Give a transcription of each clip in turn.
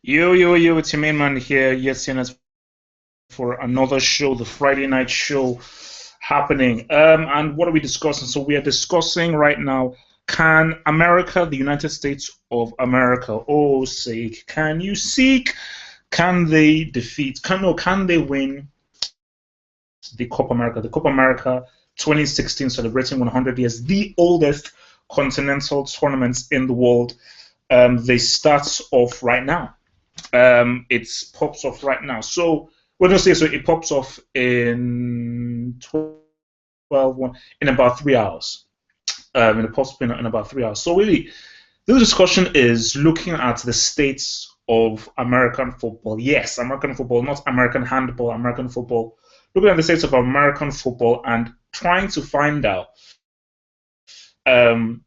Yo, it's your main man here. Yes, and it's for another show, the Friday night show happening. And what are we discussing? So we are discussing right now, can America, the United States of America, oh sake, can you seek? Can they defeat? Can they win the Copa America? The Copa America 2016 celebrating 100 years, the oldest continental tournaments in the world. They start off right now. It pops off right now. So we're gonna say so it pops off in 12 in about 3 hours. It pops up in about 3 hours. So really, this discussion is looking at the states of American football. Yes, American football, not American handball, American football. Looking at the states of American football and trying to find out um,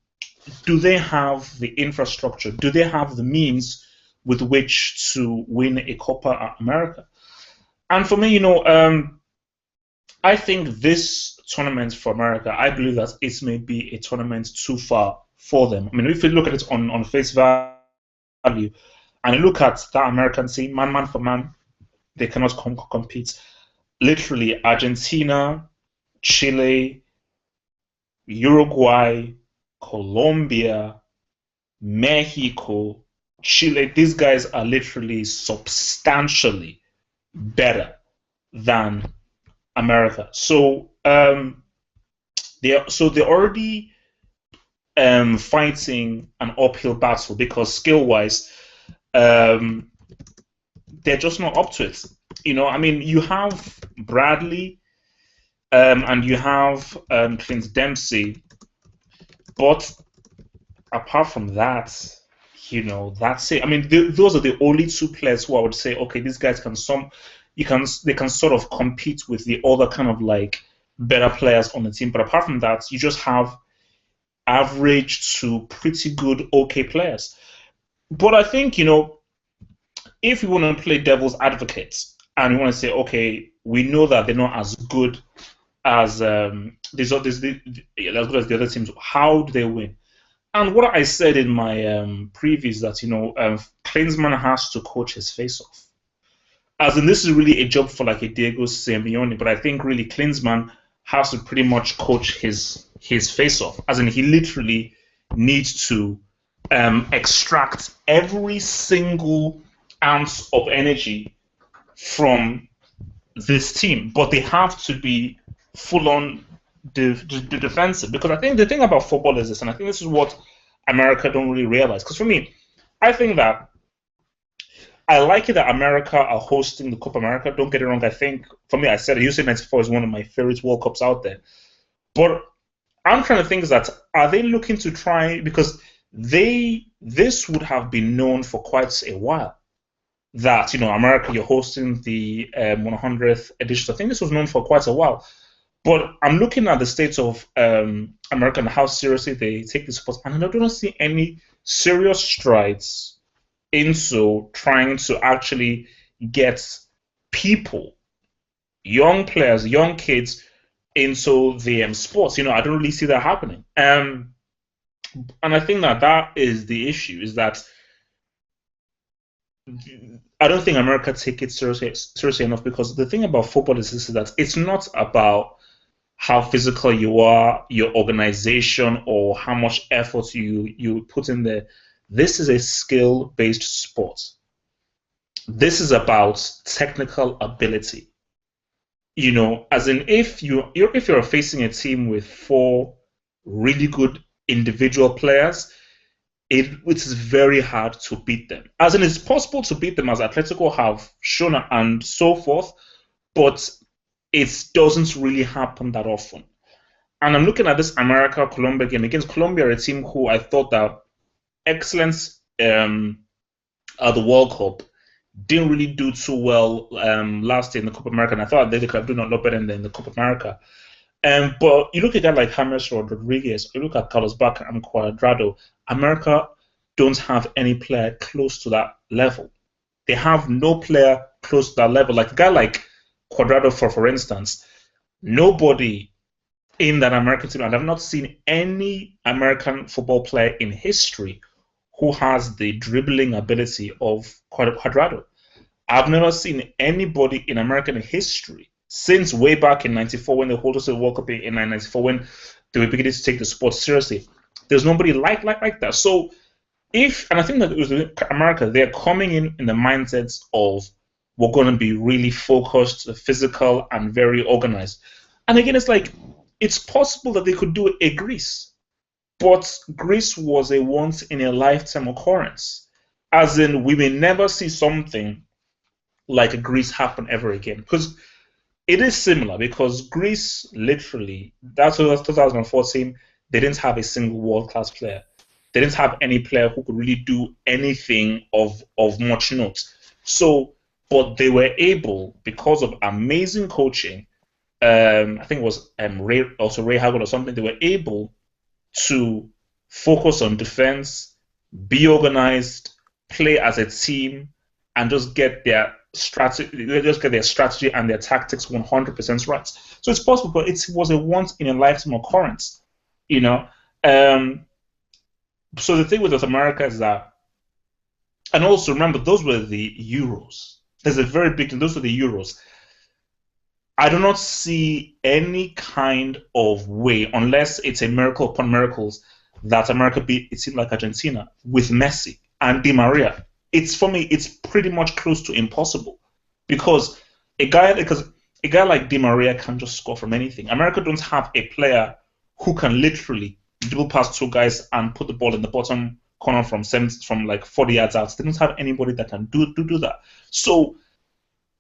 do they have the infrastructure? Do they have the means with which to win a Copa America? And for me, I think this tournament for America, I believe that it may be a tournament too far for them. I mean, if you look at it on face value and you look at that American team, man for man, they cannot compete. Literally, Argentina, Chile, Uruguay, Colombia, Mexico, Chile, these guys are literally substantially better than America. So they're already fighting an uphill battle because skill wise, um, they're just not up to it. I mean, you have Bradley and you have Clint Dempsey, but apart from that, that's it. I mean, those are the only two players who I would say, okay, these guys they can sort of compete with the other kind of like better players on the team. But apart from that, you just have average to pretty good, okay players. But I think, if you want to play devil's advocate and you want to say, okay, we know that they're not as good as as good as the other teams, how do they win? And what I said in my previews that Klinsmann has to coach his face off. As in, this is really a job for like a Diego Simeone, but I think really Klinsmann has to pretty much coach his face off. As in, he literally needs to extract every single ounce of energy from this team, but they have to be full on the defensive, because I think the thing about football is this, and I think this is what America don't really realize. Because for me, I think that I like it that America are hosting the Copa America. Don't get it wrong. I think for me, I said USA '94 is one of my favorite World Cups out there. But I'm trying to think is that are they looking to try, because this would have been known for quite a while that America, you're hosting the 100th edition. I think this was known for quite a while. But I'm looking at the states of America and how seriously they take this sport, and I don't see any serious strides into trying to actually get people, young players, young kids, into the sports. I don't really see that happening. And I think that is the issue, is that I don't think America take it seriously enough, because the thing about football is this, is that it's not about how physical you are, your organization, or how much effort you put in there. This is a skill-based sport. This is about technical ability. As in, if you're facing a team with four really good individual players, it is very hard to beat them. As in, it's possible to beat them, as Atletico have shown and so forth, but it doesn't really happen that often. And I'm looking at this America Colombia game against Colombia, a team who I thought that excellence at the World Cup didn't really do too well last year in the Copa America, and I thought they could have done a lot better in the Copa America. But you look at a guy like James Rodriguez, you look at Carlos Bacca and Cuadrado, America don't have any player close to that level. They have no player close to that level. Like a guy like Cuadrado, for instance, nobody in that American team, and I've not seen any American football player in history who has the dribbling ability of Cuadrado. I've never seen anybody in American history since way back in '94 when they hold us the World Cup in '94 when they were beginning to take the sport seriously. There's nobody like that. So and I think that it was America, they're coming in the mindsets of we're going to be really focused, physical, and very organized. And again, it's like it's possible that they could do a Greece, but Greece was a once in a lifetime occurrence. As in, we may never see something like a Greece happen ever again. Because it is similar, because Greece literally, that's 2014, they didn't have a single world-class player. They didn't have any player who could really do anything of much note. So, but they were able, because of amazing coaching, I think it was Ray Hagel or something, they were able to focus on defense, be organized, play as a team, and just get their strategy and their tactics 100% right. So it's possible, but it was a once in a lifetime occurrence, you know. So the thing with America is that, and also remember, those were the Euros. There's a very big thing. Those were the Euros. I do not see any kind of way, unless it's a miracle upon miracles, that America beat a team like Argentina with Messi and Di Maria. For me, it's pretty much close to impossible, because a guy like Di Maria can just score from anything. America don't have a player who can literally dribble past two guys and put the ball in the bottom corner from like 40 yards out. They don't have anybody that can do that. So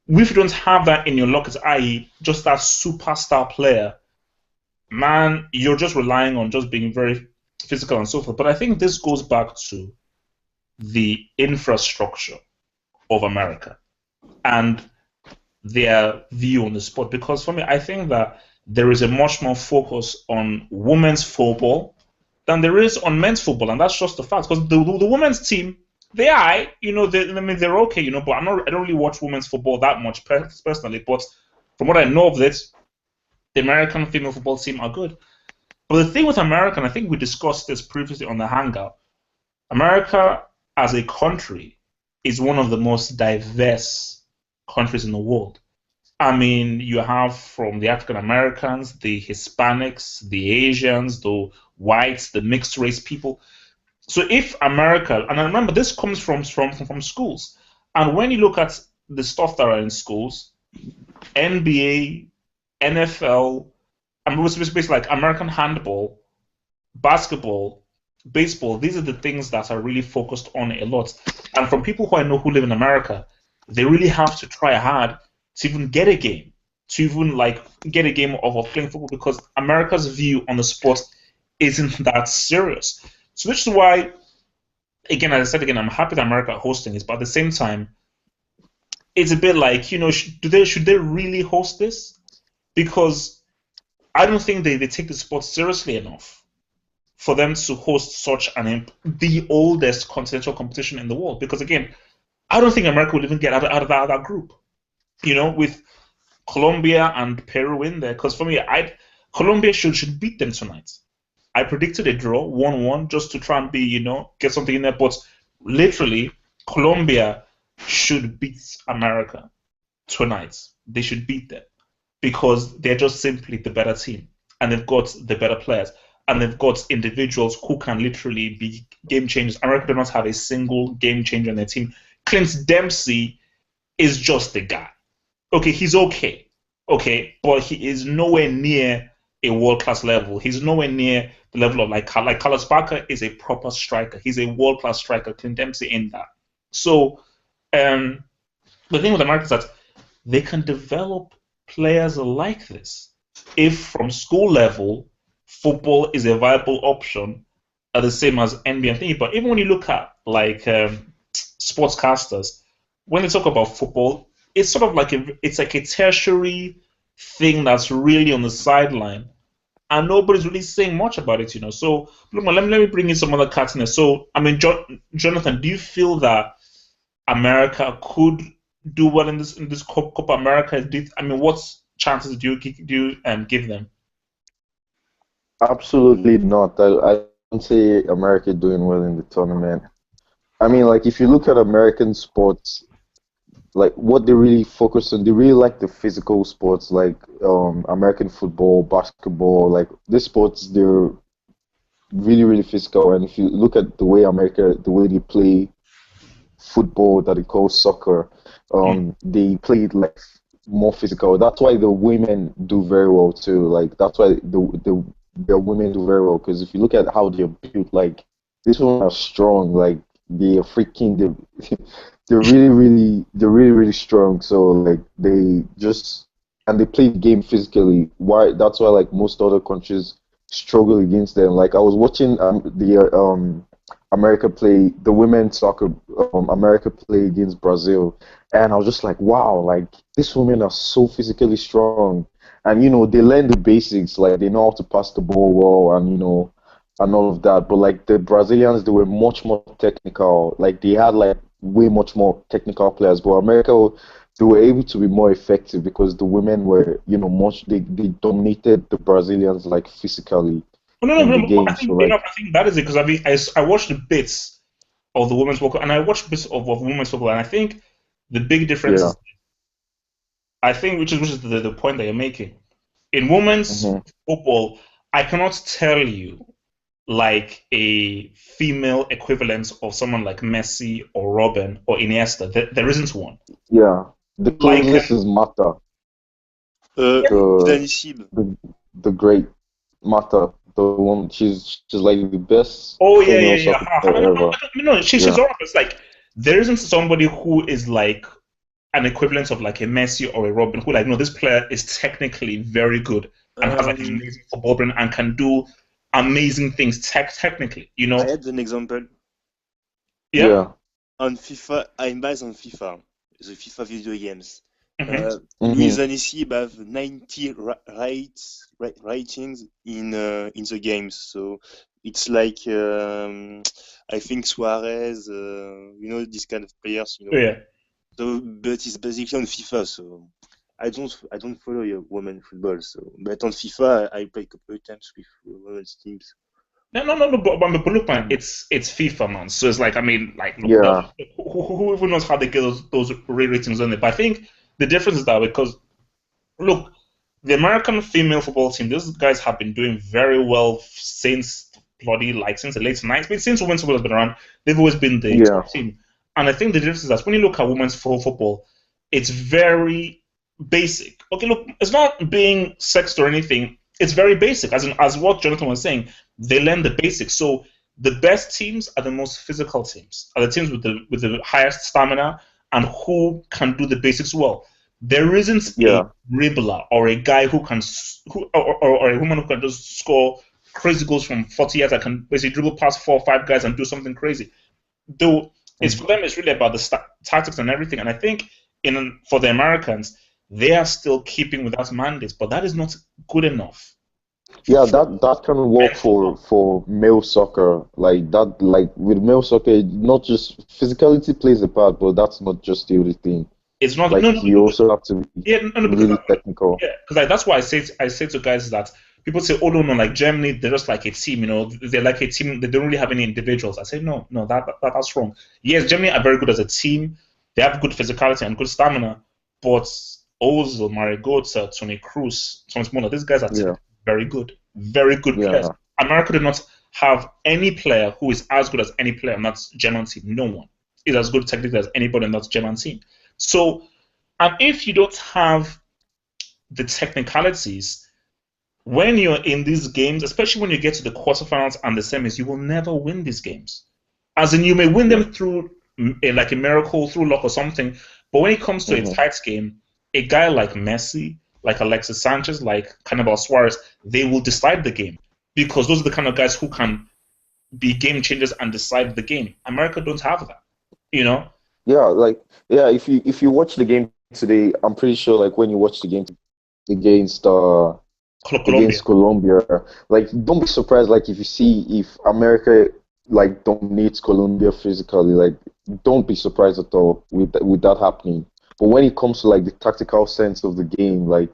if you don't have that in your lockers, i.e., just that superstar player, man, you're just relying on just being very physical and so forth. But I think this goes back to the infrastructure of America and their view on the sport. Because for me, I think that there is a much more focus on women's football than there is on men's football, and that's just the fact. Because the women's team, they're okay, but I don't really watch women's football that much personally. But from what I know of it, the American female football team are good. But the thing with America, and I think we discussed this previously on the Hangout, America as a country is one of the most diverse countries in the world. I mean, you have from the African Americans, the Hispanics, the Asians, the whites, the mixed race people. So if America, and I remember this comes from schools, and when you look at the stuff that are in schools, NBA, NFL, I mean, it's basically like American handball, basketball, baseball, these are the things that are really focused on a lot. And from people who I know who live in America, they really have to try hard to even get a game, to even like get a game of playing football, because America's view on the sport isn't that serious. So which is why, again, as I said again, I'm happy that America are hosting this, but at the same time, it's a bit like, should they really host this? Because I don't think they take the sport seriously enough for them to host such the oldest continental competition in the world. Because again, I don't think America will even get out of that group. With Colombia and Peru in there. Because for me, Colombia should beat them tonight. I predicted a draw, 1-1, just to try and get something in there. But literally, Colombia should beat America tonight. They should beat them, because they're just simply the better team, and they've got the better players, and they've got individuals who can literally be game changers. America does not have a single game changer on their team. Clint Dempsey is just the guy. Okay, he's okay, but he is nowhere near a world-class level. He's nowhere near the level of like Carlos Bacca is a proper striker. He's a world-class striker. Clint Dempsey in that. So the thing with America is that they can develop players like this if from school level football is a viable option, at the same as NBA thingy. But even when you look at like sportscasters, when they talk about football, it's sort of like it's like a tertiary thing that's really on the sideline, and nobody's really saying much about it, So look, let me bring in some other cards in there. So I mean, Jonathan, do you feel that America could do well in this Copa America? I mean, what chances do you give them? Absolutely not. I don't see America doing well in the tournament. I mean, like if you look at American sports, like what they really focus on, they really like the physical sports, like American football, basketball, like these sports, they're really, really physical. And if you look at the way America, the way they play football that they call soccer, Mm. they play it like more physical. That's why the women do very well too. Like that's why the women do very well because if you look at how they're built, like these women are strong. Like they are freaking they're really really strong. So like they just and they play the game physically. Why? That's why like most other countries struggle against them. Like I was watching the America play the women's soccer. America play against Brazil, and I was just like, wow, like these women are so physically strong, and they learn the basics, like they know how to pass the ball well, and and all of that. But like the Brazilians, they were much more technical. Like they had like way much more technical players, but America. They were able to be more effective because the women were, they dominated the Brazilians like physically Well, no, in no, the no, but game. So like, I think that is it because I watched the bits of the women's football and I watched bits of women's football, and I think the big difference yeah. is, I think, which is the point that you're making. In women's Hmm. football, I cannot tell you like a female equivalent of someone like Messi or Robin or Iniesta. There isn't one. Yeah, the Like, closest is Mata, the Danishib. the the great Mata, the one she's like the best oh yeah, female yeah, yeah. soccer Ha, ha. player ever. No, she's Yeah, alright. It's like there isn't somebody who is like an equivalent of like a Messi or a Robin who like no, this player is technically very good and has like an Um, amazing football brain and can do amazing things technically. I had an example Yeah. yeah. on FIFA. I'm based on FIFA, the FIFA video games. Hmm. Luis Mm-hmm. Anissib have 90 ratings in the games, so it's like I think Suarez, these kind of players. Yeah. So, but it's basically on FIFA, so I don't follow your women football. So, but on FIFA, I play a couple of times with women's teams. No, no, no, no. But look, man, Hmm. it's FIFA, man. So it's like, I mean, like, look, Yeah, who even knows how they get those ratings on it? But I think the difference is that because look, the American female football team, these guys have been doing very well since bloody like since the late '90s. But since women's football has been around, they've always been the yeah, top team. And I think the difference is that when you look at women's football, it's very basic. Okay, look, it's not being sexed or anything. It's very basic, as what Jonathan was saying. They learn the basics. So the best teams are the most physical teams, are the teams with the highest stamina and who can do the basics well. There isn't a yeah. dribbler or a guy who can or a woman who can just score crazy goals from 40 yards that can basically dribble past 4 or 5 guys and do something crazy. Though it's for them, it's really about the tactics and everything. And I think in for the Americans, they are still keeping with that mandate, but that is not good enough Yeah, for that can work men's football. for male soccer. Like that, like with male soccer, not just physicality plays a part, but that's not just the only thing. It's not no, no, Like you also have to be yeah, no, no, because really technical. yeah, because like, that's why I say to guys that people say, oh no, no, like Germany, they're just like a team, they're like a team. They don't really have any individuals. I say no, no, that's wrong. Yes, Germany are very good as a team. They have good physicality and good stamina, but Ozil, Mario Götze, Tony Cruz, Thomas Muller, these guys are Yeah, very good players. yeah, America did not have any player who is as good as any player on that German team. No one is as good technically as anybody on that German team. So, and if you don't have the technicalities, when you're in these games, especially when you get to the quarterfinals and the semis, you will never win these games. As in, you may win yeah. them through like a miracle, through luck or something. But when it comes to a Hmm. tight game, a guy like Messi, like Alexis Sanchez, like Cannibal Suarez, they will decide the game because those are the kind of guys who can be game changers and decide the game. America don't have that, you know. Yeah, like yeah, if you watch the game today, I'm pretty sure like when you watch the game against Colombia. Colombia. Like, don't be surprised. Like, if you see if America like dominates Colombia physically, like, don't be surprised at all with that happening. But when it comes to like the tactical sense of the game, like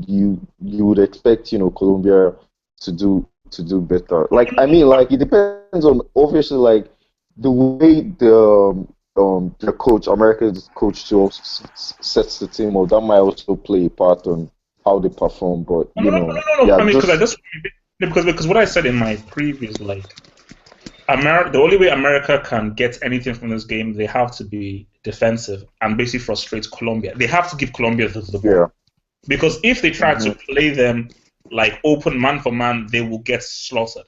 you would expect Colombia to do better. Like, I mean, like it depends on obviously like the way the coach, America's coach, too, also sets the team up. That might also play a part on how they perform. But No, no, no, no, no. yeah, I mean, because I just just because what I said in my previous, like, the only way America can get anything from this game, they have to be defensive and basically frustrate Colombia. They have to give Colombia the yeah, ball. Because if they try to hmm play them like open man for man, they will get slaughtered.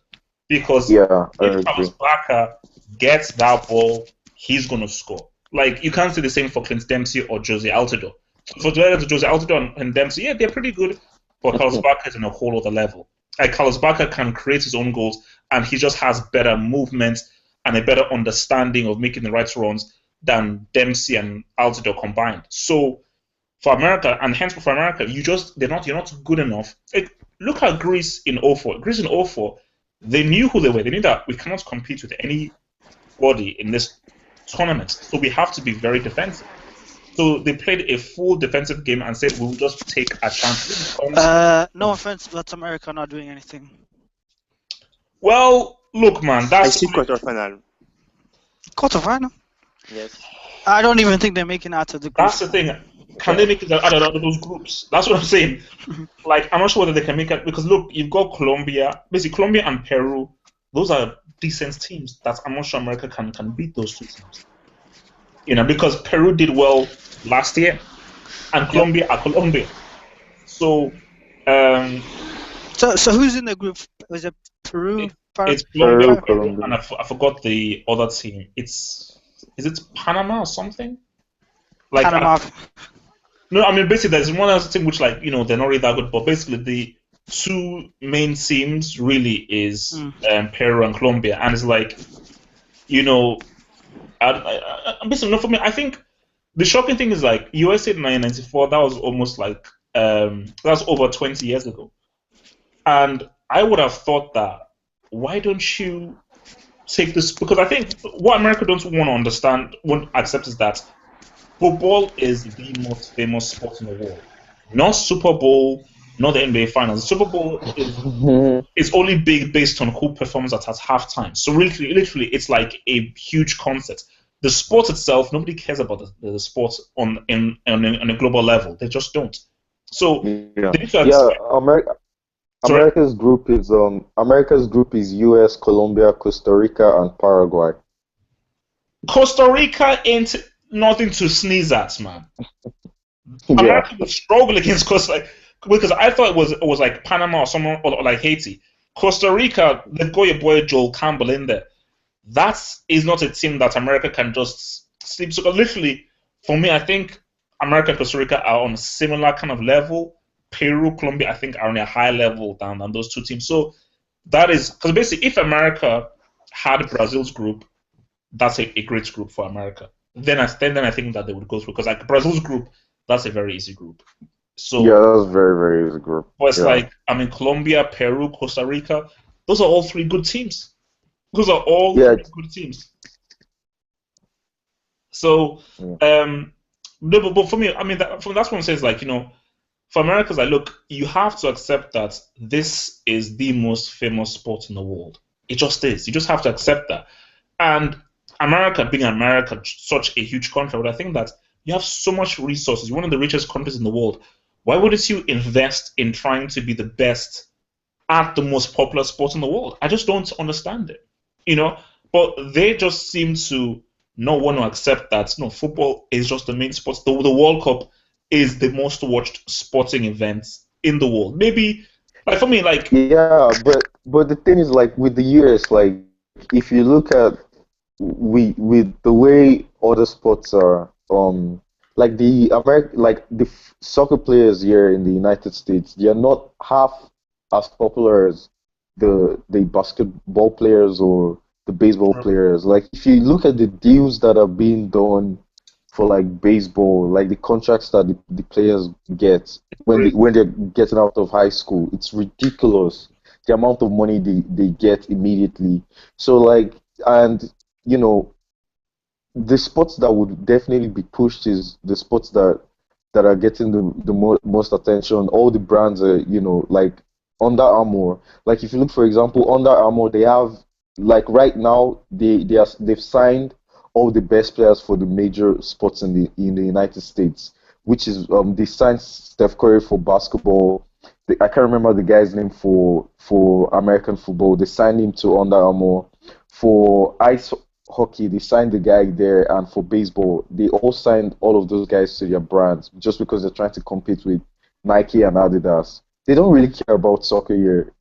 Because yeah, I if agree. Carlos Barca gets that ball, he's going to score. Like, you can't say the same for Clint Dempsey or Jose Altidore. For Jose Altidore and Dempsey, yeah, they're pretty good, but Carlos Barca is in a whole other level. Like, Carlos Barca can create his own goals, and he just has better movement and a better understanding of making the right runs than Dempsey and Altidore combined. So, for America, and hence for America, you're not good enough. Like, look at Greece in '04. Greece in '04, they knew who they were. They knew that we cannot compete with anybody in this tournament, so we have to be very defensive. So they played a full defensive game and said we'll just take a chance. No offense, but America not doing anything. Well, look, man, I that's see quarterfinal. Quarterfinal? Yes. I don't even think they're making out of the group. that's the thing. Can they make it out of those groups? That's what I'm saying. Like, I'm not sure whether they can make it because look, you've got Colombia, basically Colombia and Peru. Those are decent teams. That I'm not sure America can beat those two teams. You know, because Peru did well last year, and Colombia are Colombia. So, So who's in the group? Was it Peru? it's Peru, Colombia, Peru, and Colombia. I forgot the other team. Is it Panama or something? Like, Panama. no, I mean basically there's one other team which, like, you know, they're not really that good, but basically the two main teams really is Peru and Colombia, and it's like, you know, basically no, for me, I think the shocking thing is like USA in 1994, that was almost like that was over 20 years ago, and I would have thought that why don't you take this, because I think what America don't want to understand, won't accept is that football is the most famous sport in the world. Not Super Bowl, not the NBA Finals. The Super Bowl is only big based on who performs at halftime. So literally, it's like a huge concert. The sport itself, nobody cares about the sport on a global level. They just don't. So Yeah, they need to yeah. accept. Sorry, America's group is U.S., Colombia, Costa Rica, and Paraguay. Costa Rica ain't nothing to sneeze at, man. Yeah, America would struggle against Costa Rica because I thought it was like Panama or someone or like Haiti. Costa Rica, they've got your boy Joel Campbell in there. That is not a team that America can just sleep. So literally, for me, I think America and Costa Rica are on a similar kind of level. Peru, Colombia, I think are on a higher level than those two teams. So that is because basically, if America had Brazil's group, that's a great group for America. Then I think that they would go through because like Brazil's group, that's a very easy group. yeah. So, That's very, very easy group. but it's Yeah, like I mean Colombia, Peru, Costa Rica, those are all three good teams. Those are all yeah, three good teams. So, yeah. no, but for me, I mean that's what I'm saying is like, you know, for Americans, like, look, you have to accept that this is the most famous sport in the world. It just is. You just have to accept that. And America, being America, such a huge country, but I think that you have so much resources. You're one of the richest countries in the world. Why wouldn't you invest in trying to be the best at the most popular sport in the world? I just don't understand it. You know, but they just seem to not want to accept that no, football is just the main sport. The World Cup is the most watched sporting event in the world. Maybe like for me, like Yeah, but the thing is, like with the US, like if you look at with the way other sports are, like the soccer players here in the United States, they are not half as popular as the basketball players or the baseball players. Like if you look at the deals that are being done for like baseball, like the contracts that the players get when they're getting out of high school, it's ridiculous the amount of money they get immediately. So like, and you know, the sports that would definitely be pushed is the sports that are getting the most attention. All the brands are, like Under Armour. Like if you look, for example, Under Armour, they have like right now they've signed all the best players for the major sports in the United States, which is they signed Steph Curry for basketball. I can't remember the guy's name for American football. They signed him to Under Armour. For ice hockey, they signed the guy there, and for baseball, they all signed all of those guys to their brands just because they're trying to compete with Nike and Adidas. They don't really care about soccer here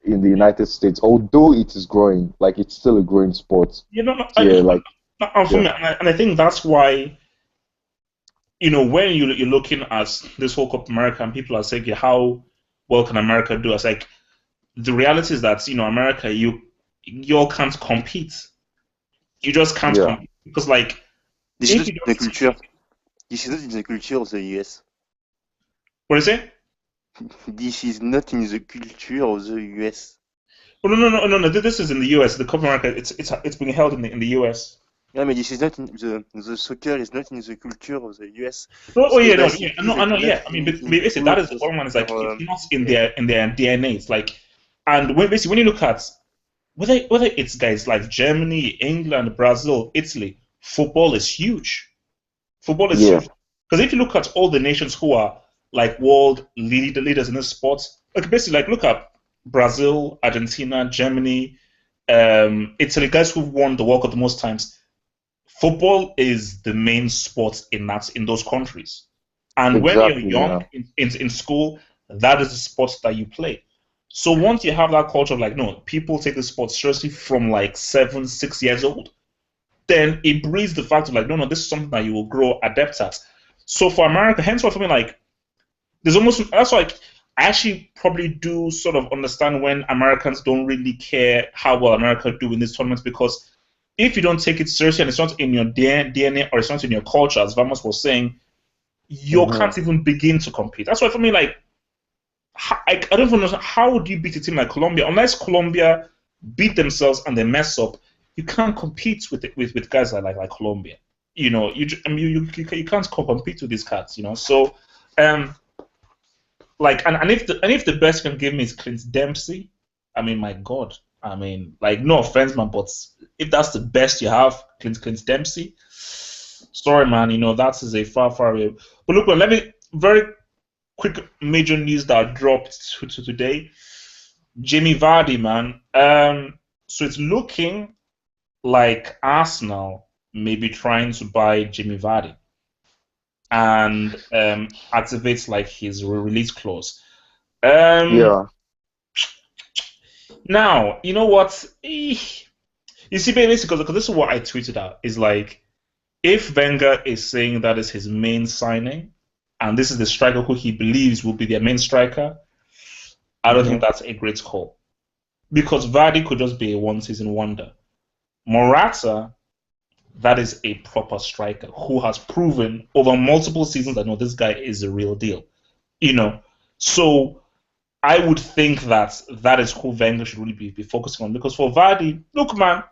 in the United States, although it is growing. Like it's still a growing sport You know, here. Like for yeah, me, and I think that's why, when you're looking at this whole Copa America and people are saying, "Okay, how well can America do?" It's like the reality is that America, you all can't compete. You just can't yeah, compete because like This is if not you in the don't, culture. This is not in the culture of the US. what is it? This is not in the culture of the US. Oh, no. This is in the U.S. The Copa America, it's being held in the U.S. Yeah, but this is not in the soccer is not in the culture of the US. Oh, So yeah, no, yeah, basically, I they know, do not yeah. I mean, in basically, that is the improve bottom line. Is like their it's not in yeah. their DNA. It's like, and when you look at whether it's guys like Germany, England, Brazil, Italy, football is huge. Football is yeah, huge because if you look at all the nations who are like world leaders in this sport, like basically, like look at Brazil, Argentina, Germany, Italy, guys who've won the World Cup the most times. Football is the main sport in those countries. And when you're exactly. young Yeah, in school, that is the sport that you play. So once you have that culture of like, no, people take the sport seriously from like 7, 6 years old, then it breeds the fact of like, no, this is something that you will grow adept at. So for America, hence why for me, like, there's almost that's like I actually probably do sort of understand when Americans don't really care how well America do in these tournaments because if you don't take it seriously and it's not in your DNA or it's not in your culture, as Vamos was saying, you hmm can't even begin to compete. That's why for me, like, I don't even know how do you beat a team like Colombia unless Colombia beat themselves and they mess up. You can't compete with guys like Colombia. I mean, you can't compete with these cats. So um, like and if the best you can give me is Clint Dempsey, I mean, my God, I mean, like, no offense, man, but if that's the best you have, Clint Dempsey, sorry, man, that is a far away. But look, man, let me very quick major news that dropped to today. Jamie Vardy, man. So it's looking like Arsenal may be trying to buy Jamie Vardy and activates like his release clause. Um, yeah. Now, you know what? You see, basically, because this is what I tweeted out is like, if Wenger is saying that is his main signing, and this is the striker who he believes will be their main striker, I don't think hmm that's a great call because Vardy could just be a one-season wonder. Morata, that is a proper striker who has proven over multiple seasons that no, this guy is a real deal. You know, so I would think that that is who Wenger should really be focusing on because for Vardy, look, man,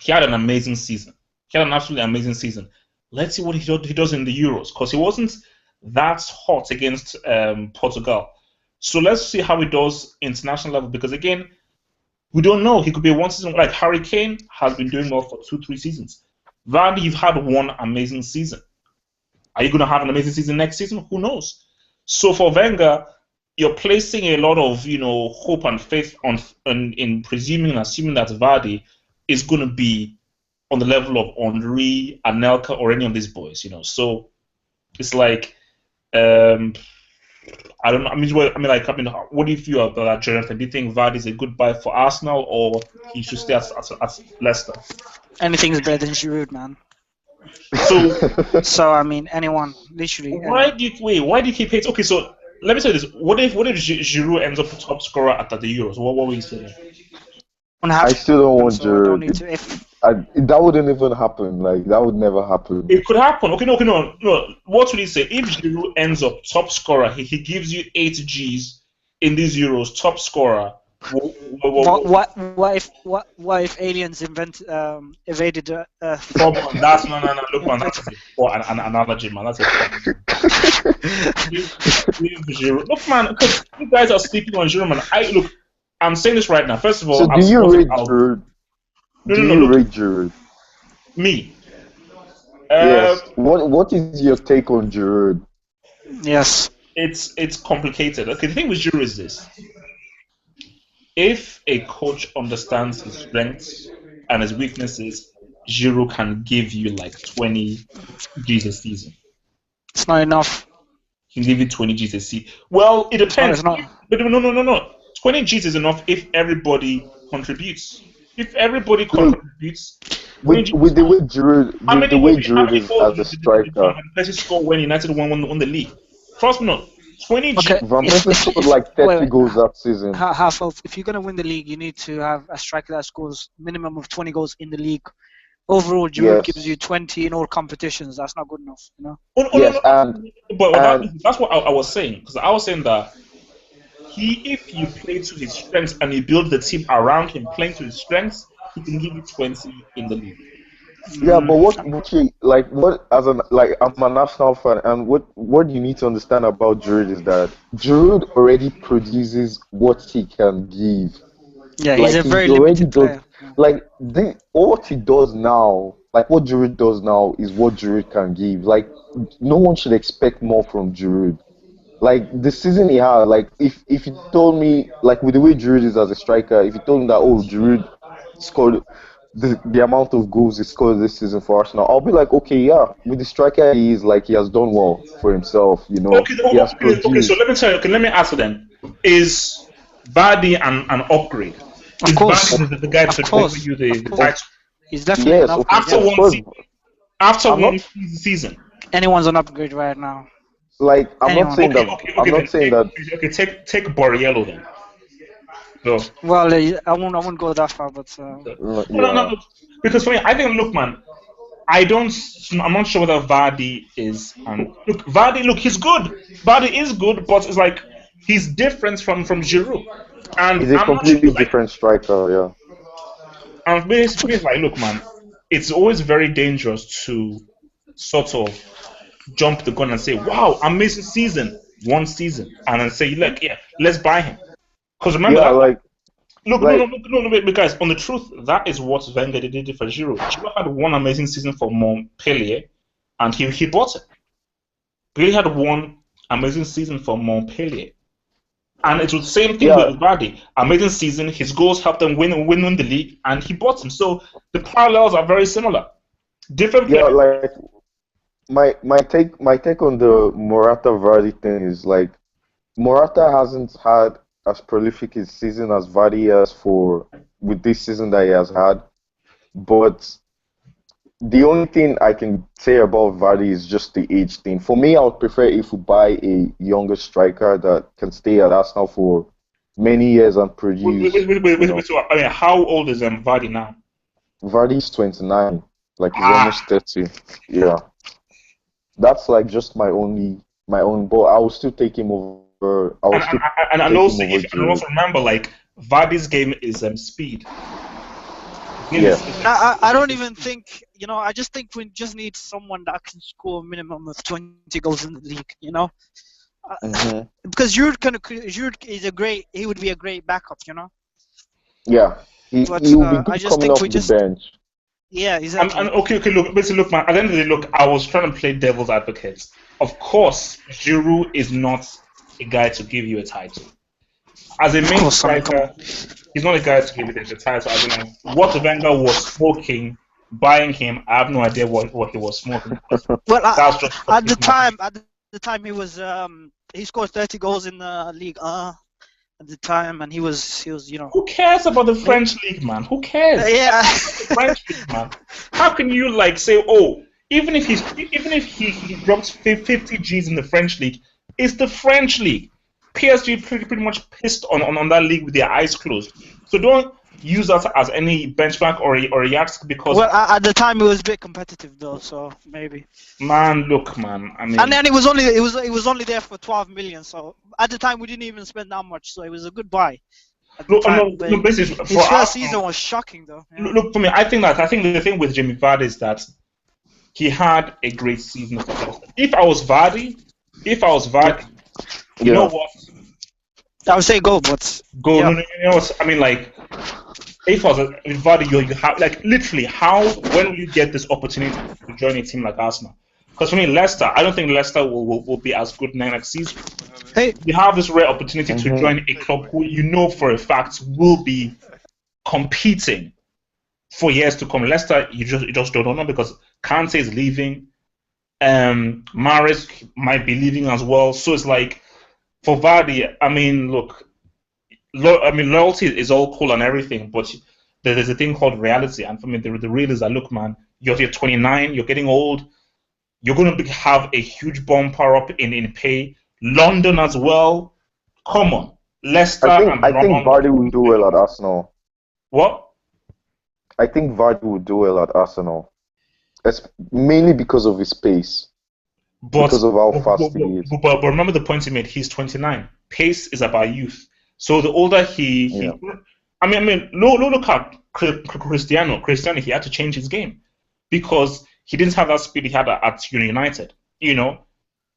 he had an amazing season. He had an absolutely amazing season. Let's see what he does in the Euros because he wasn't that hot against Portugal. So let's see how he does international level because again, we don't know. He could be a one season like Harry Kane has been doing well for 2, 3 seasons. Vardy, you've had one amazing season. Are you going to have an amazing season next season? Who knows? So for Wenger, you're placing a lot of hope and faith in presuming and assuming that Vardy is going to be on the level of Henry, Anelka, or any of these boys. So it's like um, I don't know. What do you feel about that, Jonathan? Do you think Vardy is a good buy for Arsenal, or he should stay at Leicester? Anything's better than Giroud, man. So So I mean, anyone, literally anyone. why do you keep hating? Okay, so let me say this: what if Giroud ends up top scorer at the Euros? What will you say? Don't I have to, still don't want so I don't Giroud. need to. If That wouldn't even happen. Like that would never happen. It could happen. Okay, no. What will he say? If Giroud ends up top scorer, he gives you 8 Gs in these Euros, top scorer. what if aliens evaded Come on, that's no. Look, man, that is a poor an analogy, man. That's a poor analogy. Give Giroud. Look, man, because you guys are sleeping on Giroud, man. I'm saying this right now. First of So all, do I'm you supporting rate Giroud? No, Do no, no. you Look, rate Giroud? me. Yes. Um, What is your take on Giroud? Yes. it's complicated. Okay, the thing with Giroud is this: if a coach understands his strengths and his weaknesses, Giroud can give you like 20 G's a season. It's not enough. He can give you 20 G's a season. Well, it depends. It's not. But no, no, no, no. 20 G's is enough if everybody contributes. If everybody Look, contributes, 20 with G's is the fine. way Giroud, with the way How Giroud many is goals as a did striker, Van Persie score when United won the league? Trust me, no. 20 G. Okay. Van If Persie if scored if like wait, 30 goals that season. half of if you're gonna win the league, you need to have a striker that scores minimum of 20 goals in the league. Overall, Giroud gives Yes, you 20 in all competitions. That's not good enough, you know. Oh, no, no, yes, no, no. But and that's what I was saying. Because I was saying that if you play to his strengths and you build the team around him playing to his strengths, he can give you 20 in the league. yeah, but Mm, what you like what as an like I'm an Arsenal fan, and what you need to understand about Giroud is that Giroud already produces what he can give. yeah, he's Like a he very already limited does. player. Yeah. Like what he does now, like what Giroud does now is what Giroud can give. Like no one should expect more from Giroud. Like the season he had, like if you told me like with the way Giroud is as a striker, if you told me that Giroud scored the amount of goals he scored this season for Arsenal, I'll be like, okay, yeah, with the striker he is, like he has done well for himself, Okay, he has okay. So produced. let me tell you. Okay, let me ask you then: is Vardy an upgrade? Of Is course, Vardy the guy of to deliver course, you of the course. title He's definitely an Yes, upgrade. after Yeah, of one course. season? After I'm one not season. anyone's an upgrade right now. like I'm not Anyone. saying Okay, that okay. I'm not Then saying that take Borriello then. So Well, I won't go that far, but no, no, yeah. no. Because for me, I think look, man. I don't. I'm not sure whether Vardy is. Look, Vardy. Look, he's good. Vardy is good, but it's like he's different from Giroud. And He's a I'm not sure. completely Like, different striker, yeah. and basically, like, look, man, it's always very dangerous to sort of jump the gun and say, "Wow, amazing season, one season," and then say, "Look, yeah, let's buy him." Because remember Yeah, that. Look, no, no, like no, no, no, guys. On the truth, that is what Wenger did for Giroud. Giroud had one amazing season for Montpellier, and he bought it. He had one amazing season for Montpellier. And it was the same thing yeah, with Vardy. Amazing season, his goals helped them win the league, and he bought him. So the parallels are very similar. Different yeah, players. like my take on the Morata Vardy thing is like Morata hasn't had as prolific a season as Vardy has for with this season that he has had, but the only thing I can say about Vardy is just the age thing. For me, I would prefer if we buy a younger striker that can stay at Arsenal for many years and produce. So, I mean, how old is Vardy now? Vardy's 29, like he's Ah, almost 30. Yeah, that's like just my own. But I will still take him over. I will and still and take him also over if and Giroud. also remember, like Vardy's game is speed. Game Yeah, I don't even think, I just think we just need someone that can score a minimum of 20 goals in the league, hmm because Giroud is he would be a great backup. yeah. He But will be I good just coming think off we the just, bench. yeah, And exactly. okay, look, basically, look, man. At the end of the day, look, I was trying to play devil's advocate. Of course, Giroud is not a guy to give you a title. As a Of main course, I mean, come on. striker, he's not a guy to give you the title. As in, like, what Wenger was smoking, buying him, I have no idea what he was smoking. Because Well, that's just at the his mouth. time he scored 30 goals in the league at the time, and he was. Who cares about the He, French league, man? Who cares? yeah. The French league, man. How can you like say, oh, even if he drops 50 G's in the French league, it's the French league. PSG pretty much pissed on that league with their eyes closed. So don't use that as any benchmark or a yardstick because Well, at the time it was a bit competitive though, so maybe. man, look, man. I And mean, then it was only there for 12 million. So at the time we didn't even spend that much, so it was a good buy at the look, time. no, But no, basically for his first Arsenal, season was shocking though. Yeah. look for me. I think the thing with Jimmy Vardy is that he had a great season for Leicester. If I was Vardy, you know Yeah, what? I would say go, but Go, no, yeah. no, you know what? I mean, like, if I was Vardy, you have like literally how when will you get this opportunity to join a team like Arsenal? Because for me, Leicester, I don't think Leicester will be as good next season. Hey, You have this rare opportunity to Mhm. join a club who you know for a fact will be competing for years to come. Leicester, you just don't know because Kante is leaving. Mahrez might be leaving as well. So it's like for Vardy, I mean, look, loyalty is all cool and everything, but there's a thing called reality. And for me, the real is that look, man, you're 29, you're getting old, you're going to have a huge bumper up in pay. London as well. Come on, Leicester and I think London. Vardy would do well at Arsenal. What? I think Vardy would do well at Arsenal. It's mainly because of his pace, But because of how but, fast he is. but remember the point he made. He's 29. Pace is about youth. So the older Yeah. I mean, look at Cristiano. Cristiano, he had to change his game because he didn't have that speed he had at United. You know,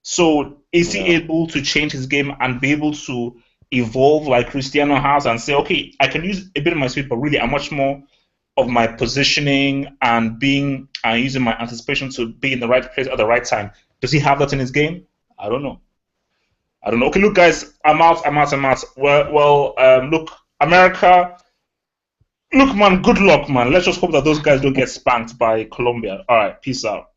so is he Yeah. able to change his game and be able to evolve like Cristiano has and say, okay, I can use a bit of my speed, but really I'm much more of my positioning and being and using my anticipation to be in the right place at the right time. Does he have that in his game? I don't know. I don't know. Okay, look, guys, I'm out. Look, America. Look, man, good luck, man. Let's just hope that those guys don't get spanked by Colombia. All right, peace out.